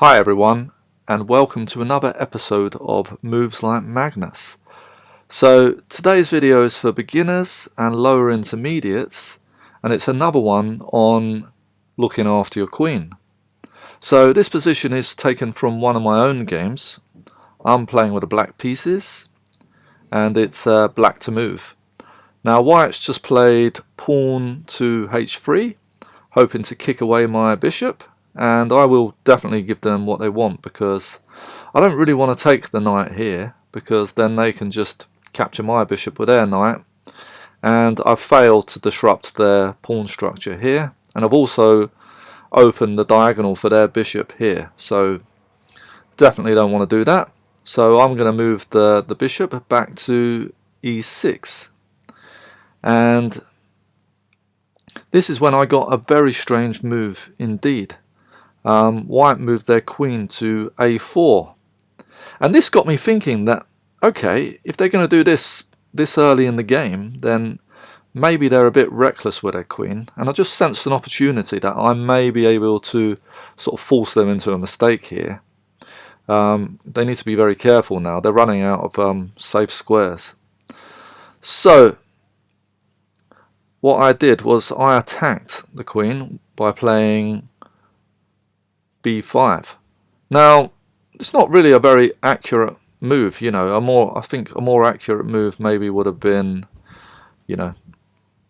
Hi everyone, and welcome to another episode of Moves Like Magnus. So today's video is for beginners and lower intermediates, and it's another one on looking after your queen. So this position is taken from one of my own games. I'm playing with the black pieces, and it's black to move. Now white's just played pawn to h3, hoping to kick away my bishop. And I will definitely give them what they want, because I don't really want to take the knight here, because then they can just capture my bishop with their knight, and I've failed to disrupt their pawn structure here, and I've also opened the diagonal for their bishop here, so definitely don't want to do that. So I'm going to move the bishop back to e6, and this is when I got a very strange move indeed. White moved their queen to a4, and this got me thinking that, okay, if they're going to do this early in the game, then maybe they're a bit reckless with their queen, and I just sensed an opportunity that I may be able to sort of force them into a mistake here. They need to be very careful now. They're running out of safe squares. So what I did was I attacked the queen by playing b5. Now, it's not really a very accurate move, you know. I think a more accurate move maybe would have been, you know,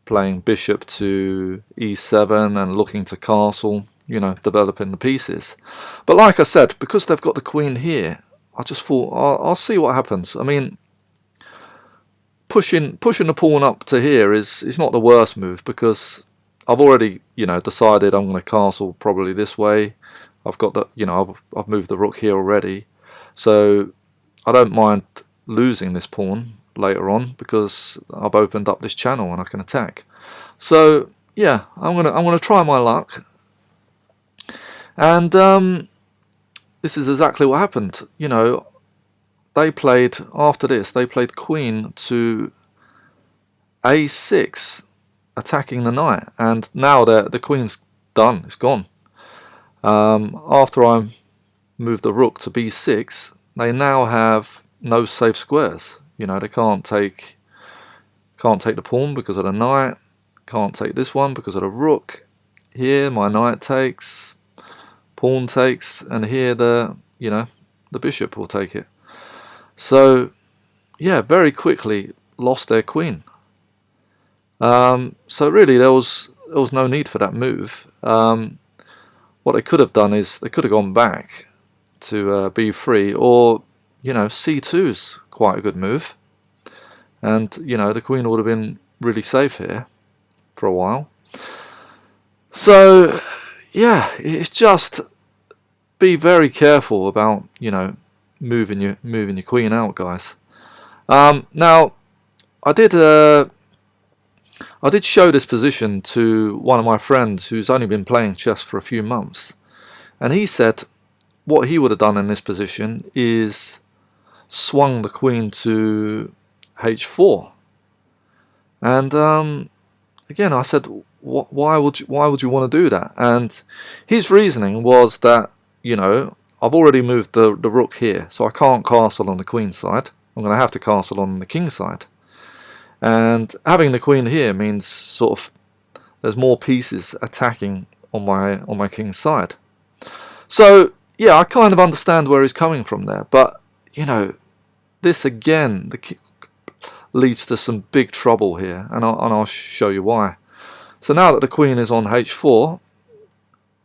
playing bishop to e7 and looking to castle, you know, developing the pieces. But like I said, because they've got the queen here, I just thought I'll see what happens. I mean, pushing the pawn up to here is not the worst move, because I've already, you know, decided I'm going to castle probably this way. I've got the, you know, I've moved the rook here already, so I don't mind losing this pawn later on, because I've opened up this channel and I can attack. So yeah, I'm gonna try my luck, and this is exactly what happened. You know, they played, after this, they played queen to a6, attacking the knight, and now the queen's done. It's gone. After I move the rook to b6, they now have no safe squares. You know, they can't take the pawn because of the knight, can't take this one because of the rook. Here my knight takes, pawn takes, and here the bishop will take it. So yeah, very quickly lost their queen. So really there was no need for that move. What they could have done is they could have gone back to b3, or, you know, c2 is quite a good move, and, you know, the queen would have been really safe here for a while. So yeah, it's just be very careful about, you know, moving your queen out, guys. Now I did show this position to one of my friends who's only been playing chess for a few months, and he said what he would have done in this position is swung the queen to h4. And again, I said, why would you want to do that? And his reasoning was that, you know, I've already moved the rook here, so I can't castle on the queen side. I'm going to have to castle on the king side. And having the queen here means sort of there's more pieces attacking on my king's side. So yeah, I kind of understand where he's coming from there, but, you know, this again leads to some big trouble here, and I'll show you why. So now that the queen is on h4,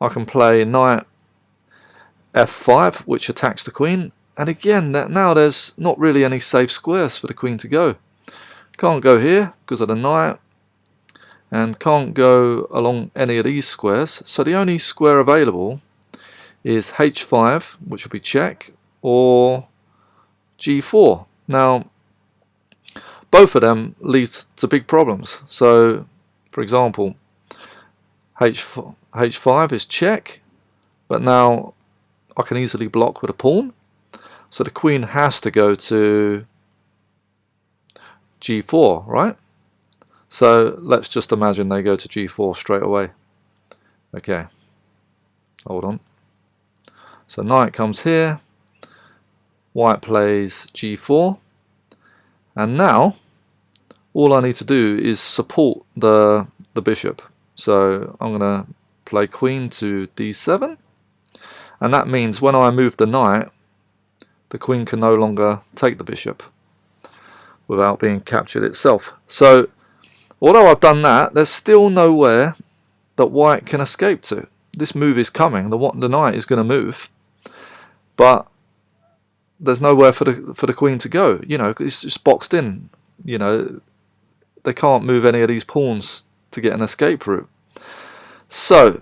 I can play knight f5, which attacks the queen, and again now there's not really any safe squares for the queen to go. Can't go here because of the knight, and can't go along any of these squares, so the only square available is h5, which will be check, or g4. Now both of them lead to big problems. So for example, h5 is check, but now I can easily block with a pawn, so the queen has to go to g4, right? So let's just imagine they go to g4 straight away. Okay, hold on. So knight comes here, white plays g4, and now all I need to do is support the bishop. So I'm going to play queen to d7, and that means when I move the knight, the queen can no longer take the bishop without being captured itself. So although I've done that, there's still nowhere that white can escape to. This move is coming, the knight is going to move, but there's nowhere for the queen to go. You know, it's just boxed in. You know, they can't move any of these pawns to get an escape route. So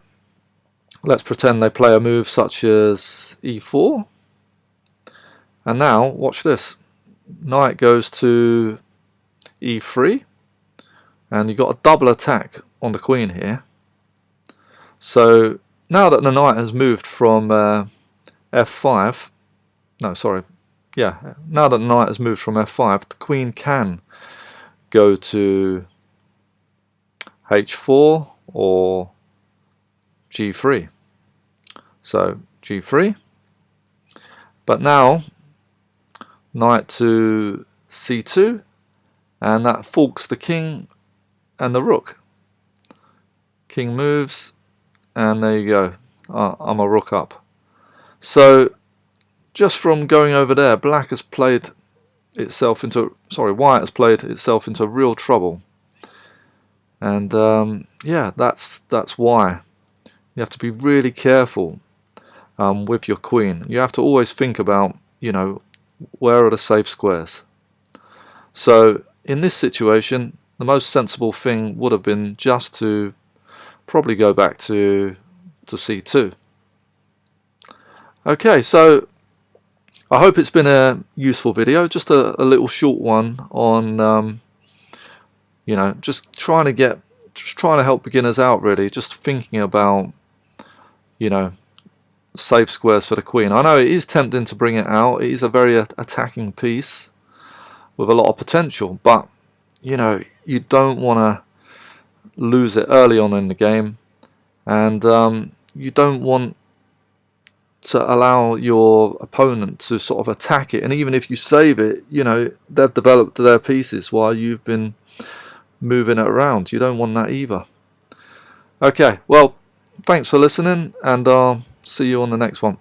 let's pretend they play a move such as e4, and now watch this. Knight goes to e3, and you've got a double attack on the queen here. So now that the knight has moved from f5, no, sorry, yeah, now that the knight has moved from f5, the queen can go to h4 or g3. So g3, but now knight to c2, and that forks the king and the rook. King moves, and there you go. I'm a rook up. So just from going over there, black has played itself into, white has played itself into real trouble. And yeah, that's why you have to be really careful with your queen. You have to always think about, you know, where are the safe squares. So in this situation, the most sensible thing would have been just to probably go back to c2. Okay, so I hope it's been a useful video, just a little short one on you know, just trying to help beginners out, really, just thinking about, you know, safe squares for the queen. I know it is tempting to bring it out. It is a very attacking piece with a lot of potential, but you know, you don't want to lose it early on in the game, and you don't want to allow your opponent to sort of attack it. And even if you save it, you know, they've developed their pieces while you've been moving it around. You don't want that either. Okay, well, thanks for listening, and I'll see you on the next one.